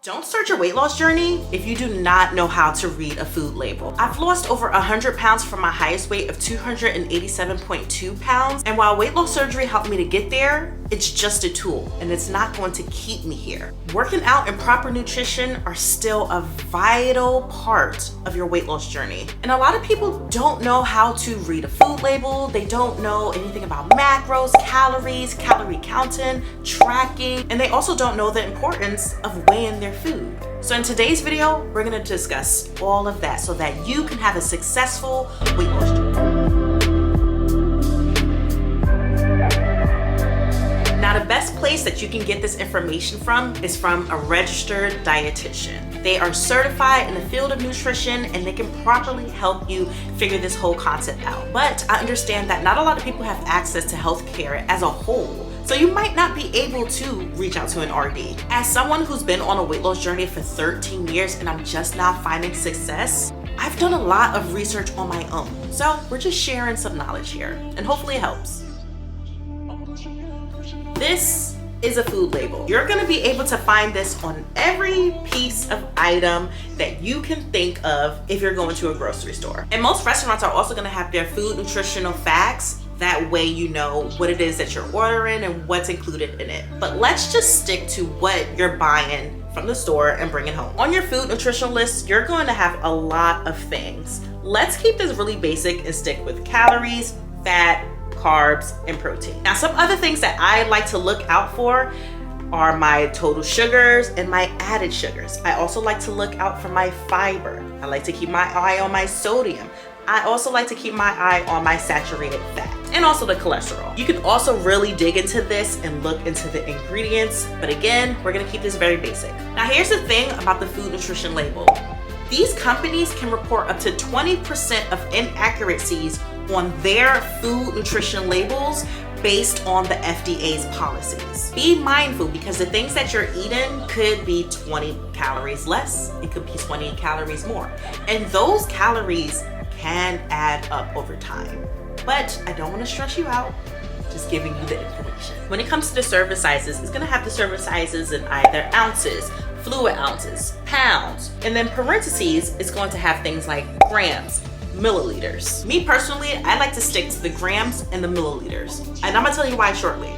Don't start your weight loss journey if you do not know how to read a food label. I've lost over 100 pounds from my highest weight of 287.2 pounds. And while weight loss surgery helped me to get there, it's just a tool and it's not going to keep me here. Working out and proper nutrition are still a vital part of your weight loss journey. And a lot of people don't know how to read a food label. They don't know anything about macros, calories, calorie counting, tracking, and they also don't know the importance of weighing their food. So in today's video, we're gonna discuss all of that so that you can have a successful weight loss journey. Now, the best place that you can get this information from is from a registered dietitian. They are certified in the field of nutrition and they can properly help you figure this whole concept out. But I understand that not a lot of people have access to healthcare as a whole. So you might not be able to reach out to an RD. As someone who's been on a weight loss journey for 13 years and I'm just now finding success, I've done a lot of research on my own. So we're just sharing some knowledge here and hopefully it helps. This is a food label. You're gonna be able to find this on every piece of item that you can think of if you're going to a grocery store. And most restaurants are also gonna have their food nutritional facts. That way you know what it is that you're ordering and what's included in it. But let's just stick to what you're buying from the store and bring it home. On your food nutritional list, you're going to have a lot of things. Let's keep this really basic and stick with calories, fat, carbs, and protein. Now, some other things that I like to look out for are my total sugars and my added sugars. I also like to look out for my fiber. I like to keep my eye on my sodium. I also like to keep my eye on my saturated fat and also the cholesterol. You can also really dig into this and look into the ingredients, but again, we're gonna keep this very basic. Now, here's the thing about the food nutrition label. These companies can report up to 20% of inaccuracies on their food nutrition labels based on the FDA's policies. Be mindful because the things that you're eating could be 20 calories less, it could be 20 calories more. And those calories can add up over time. But I don't want to stress you out, just giving you the information. When it comes to the serving sizes, it's gonna have the serving sizes in either ounces, fluid ounces, pounds, and then parentheses, it's going to have things like grams, milliliters. Me personally, I like to stick to the grams and the milliliters, and I'm gonna tell you why shortly.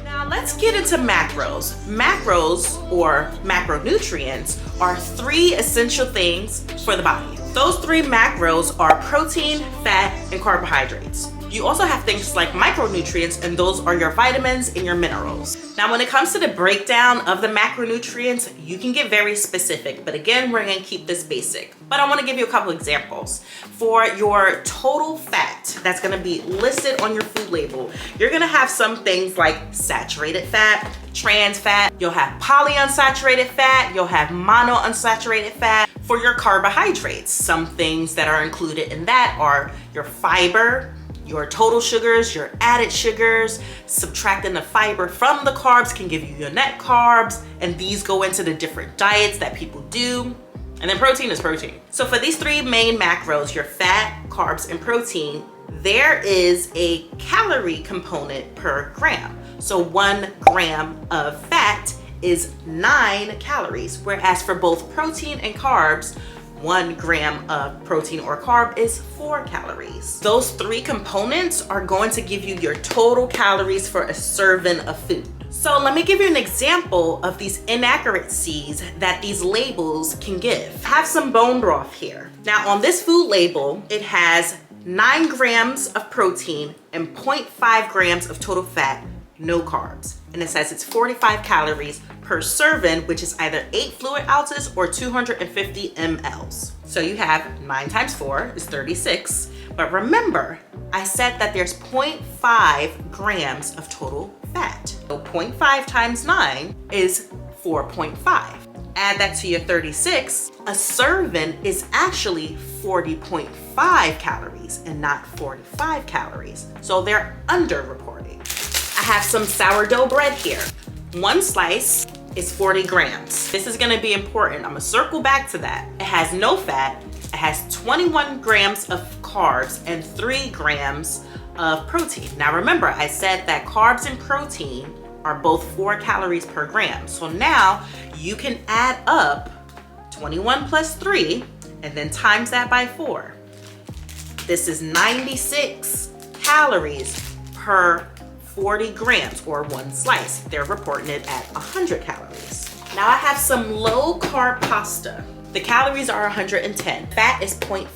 Now let's get into macros. Macros, or macronutrients, are 3 essential things for the body. Those 3 macros are protein, fat, and carbohydrates. You also have things like micronutrients, and those are your vitamins and your minerals. Now, when it comes to the breakdown of the macronutrients, you can get very specific, but again, we're gonna keep this basic. But I wanna give you a couple examples. For your total fat that's gonna be listed on your food label, you're gonna have some things like saturated fat, trans fat, you'll have polyunsaturated fat, you'll have monounsaturated fat. For your carbohydrates, some things that are included in that are your fiber, your total sugars, your added sugars. Subtracting the fiber from the carbs can give you your net carbs, and these go into the different diets that people do. And then protein is protein. So for these 3 main macros, your fat, carbs, and protein, there is a calorie component per gram. So 1 gram of fat is 9 calories, whereas for both protein and carbs, 1 gram of protein or carb is 4 calories. Those 3 components are going to give you your total calories for a serving of food. So let me give you an example of these inaccuracies that these labels can give. I have some bone broth here. Now on this food label, it has 9 grams of protein and 0.5 grams of total fat, no carbs. And it says it's 45 calories per serving, which is either 8 fluid ounces or 250 mLs. So you have 9 times 4 is 36. But remember, I said that there's 0.5 grams of total fat. So 0.5 times 9 is 4.5. Add that to your 36, a serving is actually 40.5 calories and not 45 calories. So they're underreporting. I have some sourdough bread here. 1 slice is 40 grams. This is gonna be important. I'm gonna circle back to that. It has no fat. It has 21 grams of carbs and 3 grams of protein. Now remember, I said that carbs and protein are both 4 calories per gram. So now you can add up 21 plus 3 and then times that by 4. This is 96 calories per 40 grams or one slice. They're reporting it at 100 calories. Now I have some low carb pasta. The calories are 110. Fat is 0.5.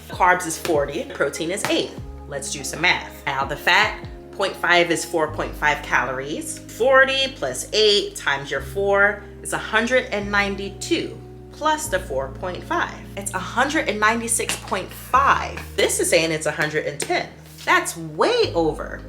Carbs is 40. Protein is 8. Let's do some math. Now the fat, 0.5 is 4.5 calories. 40 plus 8 times your 4 is 192 plus the 4.5. It's 196.5. This is saying it's 110. That's way over.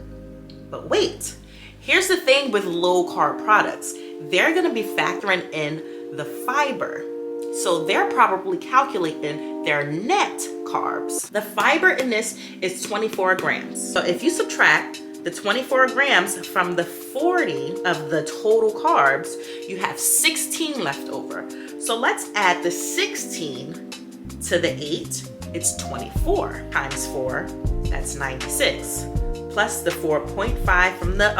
But wait, here's the thing with low carb products. They're gonna be factoring in the fiber. So they're probably calculating their net carbs. The fiber in this is 24 grams. So if you subtract the 24 grams from the 40 of the total carbs, you have 16 left over. So let's add the 16 to the 8. It's 24 times 4, that's 96. Plus the 4.5 from the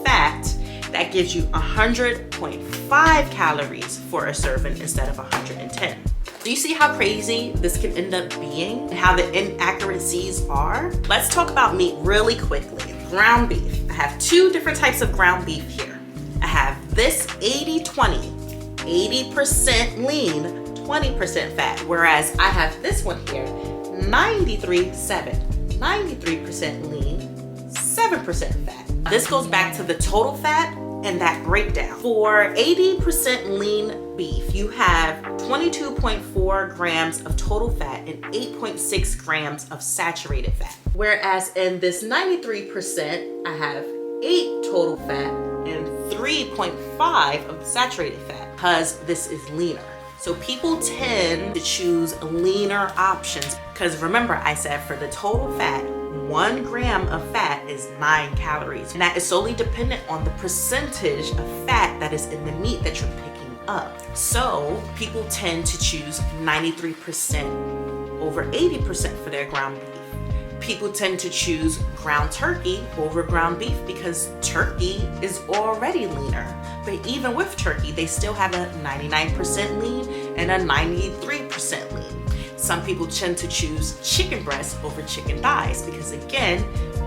fat, that gives you 100.5 calories for a serving instead of 110. Do you see how crazy this can end up being and how the inaccuracies are? Let's talk about meat really quickly. Ground beef. I have 2 different types of ground beef here. I have this 80-20, 80% lean, 20% fat, whereas I have this one here, 93-7, 93% lean, 7% fat. This goes back to the total fat and that breakdown. For 80% lean beef, you have 22.4 grams of total fat and 8.6 grams of saturated fat. Whereas in this 93%, I have 8 total fat and 3.5 of saturated fat because this is leaner. So people tend to choose leaner options because remember I said for the total fat, 1 gram of fat is 9 calories. And that is solely dependent on the percentage of fat that is in the meat that you're picking up. So people tend to choose 93% over 80% for their ground beef. People tend to choose ground turkey over ground beef because turkey is already leaner. But even with turkey, they still have a 99% lean and a 93% lean. Some people tend to choose chicken breast over chicken thighs because again,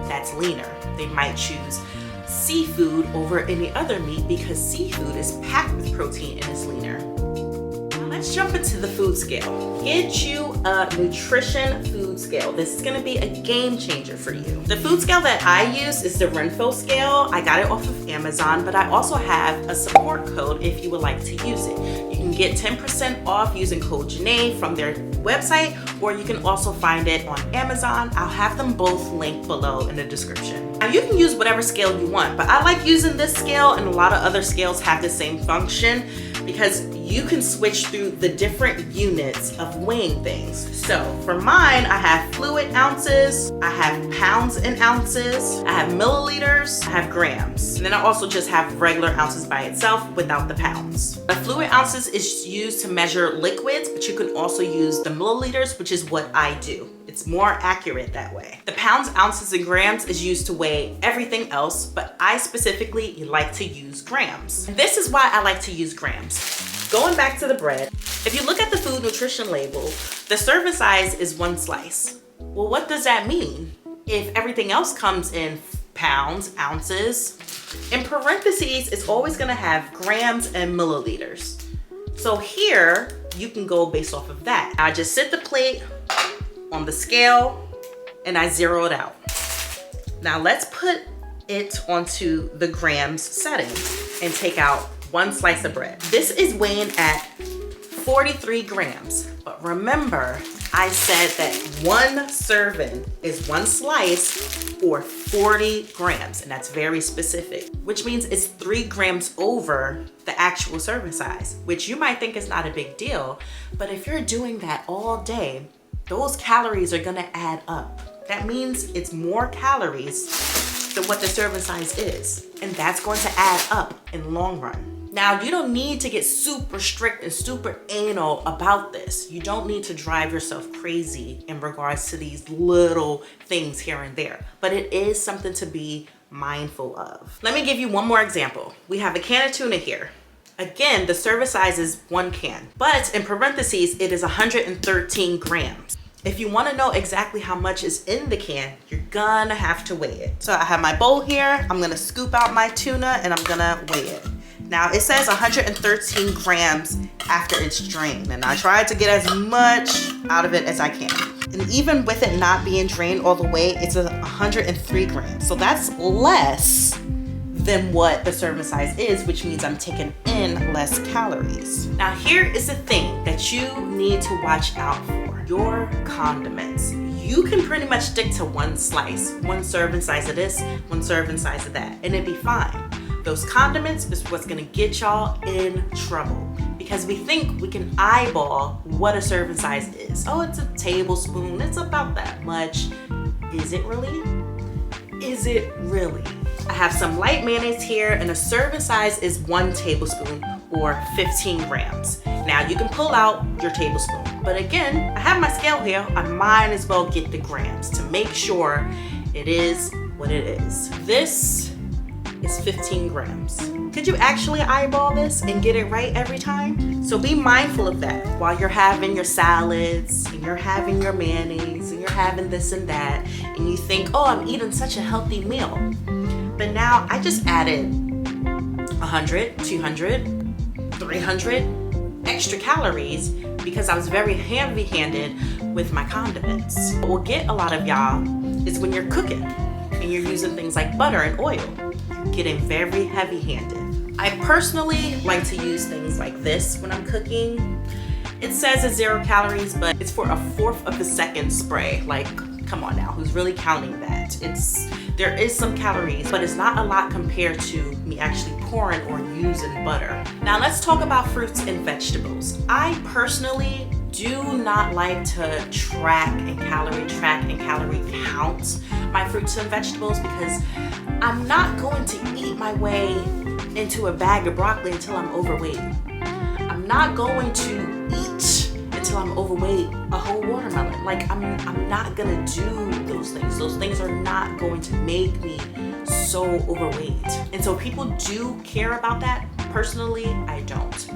that's leaner. They might choose seafood over any other meat because seafood is packed with protein and is leaner. Now let's jump into the food scale. Get you a nutrition food scale. This is gonna be a game changer for you. The food scale that I use is the Renfo scale. I got it off of Amazon, but I also have a support code if you would like to use it. You can get 10% off using code Janae from their website, or you can also find it on Amazon. I'll have them both linked below in the description. Now you can use whatever scale you want, but I like using this scale and a lot of other scales have the same function because you can switch through the different units of weighing things. So for mine, I have fluid ounces, I have pounds and ounces, I have milliliters, I have grams. And then I also just have regular ounces by itself without the pounds. The fluid ounces is used to measure liquids, but you can also use the milliliters, which is what I do. It's more accurate that way. The pounds, ounces, and grams is used to weigh everything else, but I specifically like to use grams. And this is why I like to use grams. Going back to the bread, if you look at the food nutrition label, the serving size is 1 slice. Well, what does that mean? If everything else comes in pounds, ounces, in parentheses, it's always gonna have grams and milliliters. So here, you can go based off of that. I just sit the plate on the scale and I zero it out. Now let's put it onto the grams setting and take out 1 slice of bread. This is weighing at 43 grams. But remember, I said that 1 serving is 1 slice or 40 grams, and that's very specific, which means it's 3 grams over the actual serving size, which you might think is not a big deal, but if you're doing that all day, those calories are gonna add up. That means it's more calories than what the serving size is, and that's going to add up in the long run. Now, you don't need to get super strict and super anal about this. You don't need to drive yourself crazy in regards to these little things here and there, but it is something to be mindful of. Let me give you one more example. We have a can of tuna here. Again, the serving size is 1 can, but in parentheses, it is 113 grams. If you want to know exactly how much is in the can, you're gonna have to weigh it. So I have my bowl here. I'm gonna scoop out my tuna and I'm gonna weigh it. Now it says 113 grams after it's drained, and I tried to get as much out of it as I can. And even with it not being drained all the way, it's 103 grams. So that's less than what the serving size is, which means I'm taking in less calories. Now here is the thing that you need to watch out for: your condiments. You can pretty much stick to one slice, one serving size of this, one serving size of that, and it'd be fine. Those condiments is what's gonna get y'all in trouble, because we think we can eyeball what a serving size is. Oh, it's a tablespoon, it's about that much. Is it really? Is it really? I have some light mayonnaise here, and a serving size is 1 tablespoon or 15 grams. Now you can pull out your tablespoon, but again, I have my scale here. I might as well get the grams to make sure it is what it is. This is 15 grams. Could you actually eyeball this and get it right every time? So be mindful of that while you're having your salads and you're having your mayonnaise and you're having this and that, and you think, oh, I'm eating such a healthy meal. But now I just added 100, 200, 300 extra calories because I was very heavy-handed with my condiments. What will get a lot of y'all is when you're cooking and you're using things like butter and oil, you're getting very heavy-handed. I personally like to use things like this when I'm cooking. It says it's 0 calories, but it's for a 1/4 of a second spray. Like, come on now, who's really counting that? There is some calories, but it's not a lot compared to me actually pouring or using butter. Now let's talk about fruits and vegetables. I personally do not like to track and calorie count my fruits and vegetables, because I'm not going to eat my way into a bag of broccoli until I'm overweight. I'm not going to eat until I'm overweight a whole watermelon. Like, I'm not gonna do those things. Those things are not going to make me so overweight. And so people do care about that. Personally, I don't.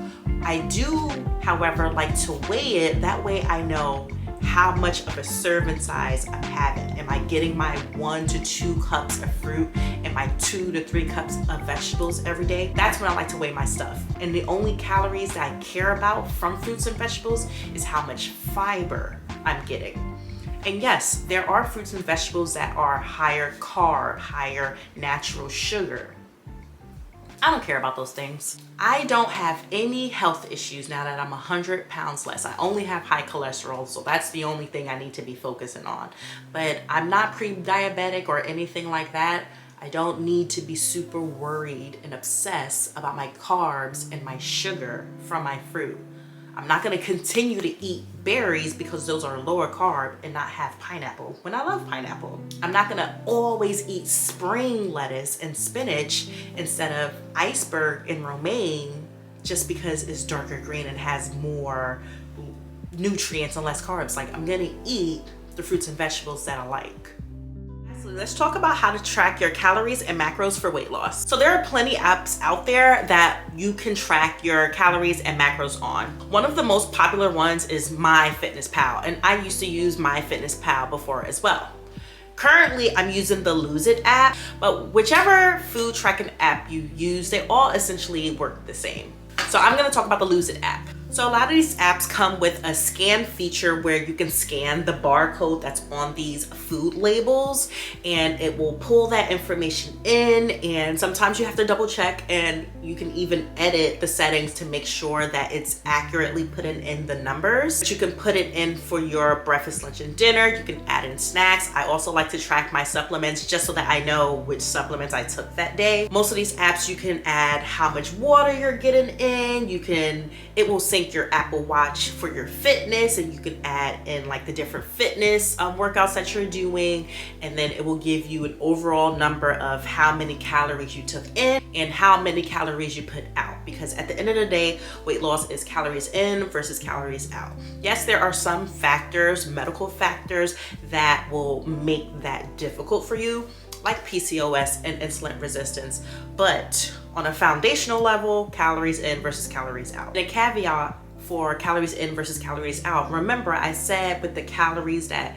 I do, however, like to weigh it. That way I know how much of a serving size I'm having. Am I getting my 1 to 2 cups of fruit and my 2 to 3 cups of vegetables every day? That's when I like to weigh my stuff. And the only calories that I care about from fruits and vegetables is how much fiber I'm getting. And yes, there are fruits and vegetables that are higher carb, higher natural sugar. I don't care about those things. I don't have any health issues now that I'm 100 pounds less. I only have high cholesterol, so that's the only thing I need to be focusing on. But I'm not pre-diabetic or anything like that. I don't need to be super worried and obsessed about my carbs and my sugar from my fruit. I'm not gonna continue to eat berries because those are lower carb and not have pineapple when I love pineapple. I'm not gonna always eat spring lettuce and spinach instead of iceberg and romaine just because it's darker green and has more nutrients and less carbs. Like, I'm gonna eat the fruits and vegetables that I like. Let's talk about how to track your calories and macros for weight loss. So there are plenty apps out there that you can track your calories and macros on. One of the most popular ones is MyFitnessPal, and I used to use MyFitnessPal before as well. Currently, I'm using the Lose It app, but whichever food tracking app you use, they all essentially work the same. So I'm gonna talk about the Lose It app. So a lot of these apps come with a scan feature where you can scan the barcode that's on these food labels, and it will pull that information in, and sometimes you have to double check, and you can even edit the settings to make sure that it's accurately putting in the numbers. But you can put it in for your breakfast, lunch, and dinner. You can add in snacks. I also like to track my supplements just so that I know which supplements I took that day. Most of these apps, you can add how much water you're getting in. It will sync your Apple Watch for your fitness, and you can add in like the different fitness workouts that you're doing, and then it will give you an overall number of how many calories you took in and how many calories you put out, because at the end of the day, weight loss is calories in versus calories out. Yes, there are some factors, medical factors, that will make that difficult for you. like PCOS and insulin resistance. But on a foundational level, calories in versus calories out. And a caveat for calories in versus calories out, remember I said with the calories that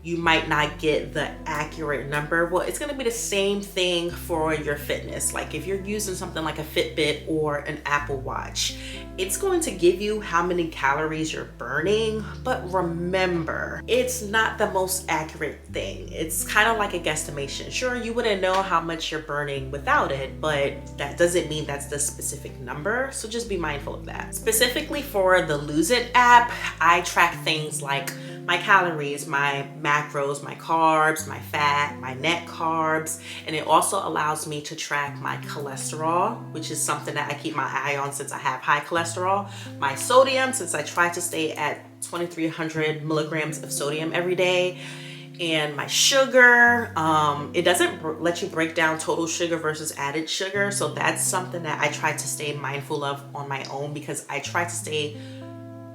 you might not get the accurate number. Well, it's gonna be the same thing for your fitness. Like if you're using something like a Fitbit or an Apple Watch, it's going to give you how many calories you're burning, but remember, it's not the most accurate thing. It's kind of like a guesstimation. Sure, you wouldn't know how much you're burning without it, but that doesn't mean that's the specific number, so just be mindful of that. Specifically for the Lose It app, I track things like my calories, my macros, my carbs, my fat, my net carbs, and it also allows me to track my cholesterol, which is something that I keep my eye on since I have high cholesterol, my sodium, since I try to stay at 2,300 milligrams of sodium every day, and my sugar. It doesn't let you break down total sugar versus added sugar, so that's something that I try to stay mindful of on my own, because I try to stay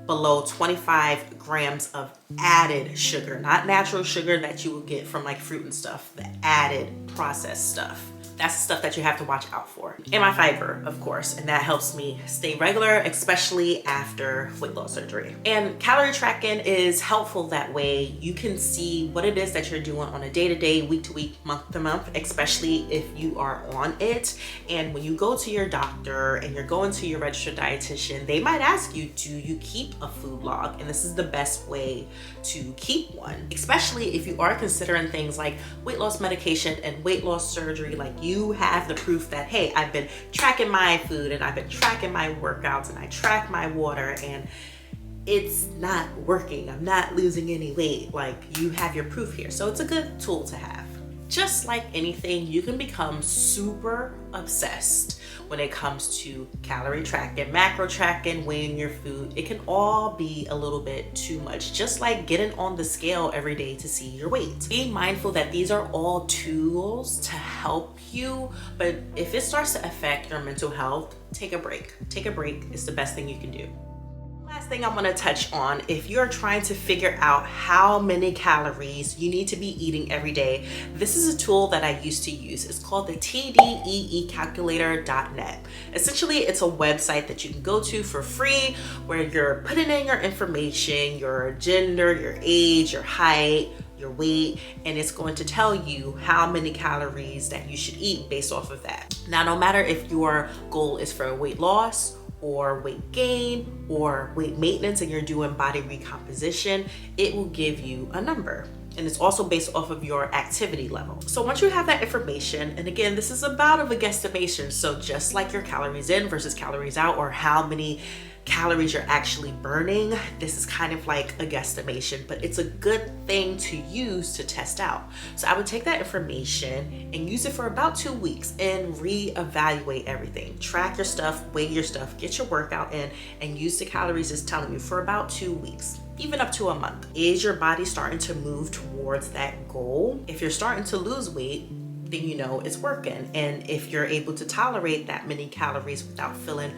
below 25 grams of added sugar, not natural sugar that you will get from like fruit and stuff, the added processed stuff. That's the stuff that you have to watch out for. And my fiber, of course, and that helps me stay regular, especially after weight loss surgery. And calorie tracking is helpful that way. You can see what it is that you're doing on a day-to-day, week-to-week, month-to-month, especially if you are on it. And when you go to your doctor and you're going to your registered dietitian, they might ask you, do you keep a food log? And this is the best way to keep one, especially if you are considering things like weight loss medication and weight loss surgery. Like, you have the proof that, hey, I've been tracking my food and I've been tracking my workouts and I track my water and it's not working. I'm not losing any weight. Like, you have your proof here. So it's a good tool to have. Just like anything, you can become super obsessed when it comes to calorie tracking, macro tracking, weighing your food. It can all be a little bit too much, just like getting on the scale every day to see your weight. Be mindful that these are all tools to help you, but if it starts to affect your mental health, take a break. Take a break is the best thing you can do. Last thing I want to touch on, if you're trying to figure out how many calories you need to be eating every day, this is a tool that I used to use. It's called the TDEEcalculator.net. Essentially, it's a website that you can go to for free where you're putting in your information, your gender, your age, your height, your weight, and it's going to tell you how many calories that you should eat based off of that. Now, no matter if your goal is for weight loss or weight gain or weight maintenance and you're doing body recomposition, it will give you a number. And it's also based off of your activity level. So once you have that information, and again, this is about a guesstimation, so just like your calories in versus calories out, or how many calories you're actually burning, this is kind of like a guesstimation, but it's a good thing to use to test out. So I would take that information and use it for about 2 weeks and reevaluate everything. Track your stuff, weigh your stuff, get your workout in, and use the calories it's telling you for about 2 weeks, even up to a month. Is your body starting to move towards that goal? If you're starting to lose weight, then you know it's working. And if you're able to tolerate that many calories without feeling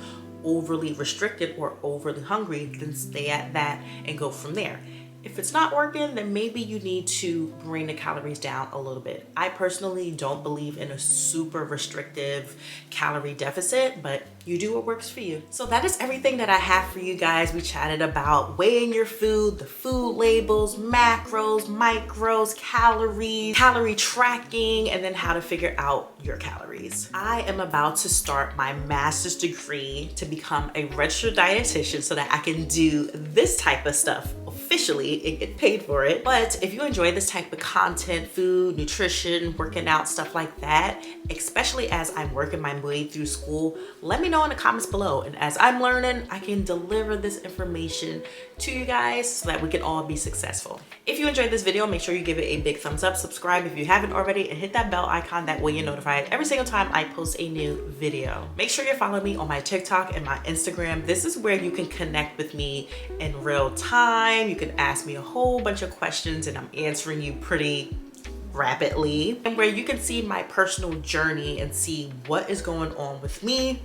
overly restricted or overly hungry, then stay at that and go from there. If it's not working, then maybe you need to bring the calories down a little bit. I personally don't believe in a super restrictive calorie deficit, but you do what works for you. So that is everything that I have for you guys. We chatted about weighing your food, the food labels, macros, micros, calories, calorie tracking, and then how to figure out your calories. I am about to start my master's degree to become a registered dietitian so that I can do this type of stuff officially and get paid for it. But if you enjoy this type of content, food, nutrition, working out, stuff like that, especially as I'm working my way through school, let me know in the comments below. And as I'm learning, I can deliver this information to you guys so that we can all be successful. If you enjoyed this video, make sure you give it a big thumbs up, subscribe if you haven't already, and hit that bell icon. That way you're notified every single time I post a new video. Make sure you're following me on my TikTok and my Instagram. This is where you can connect with me in real time. You can ask me a whole bunch of questions and I'm answering you pretty rapidly, and where you can see my personal journey and see what is going on with me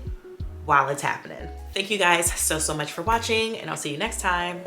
while it's happening. Thank you guys so much for watching, and I'll see you next time.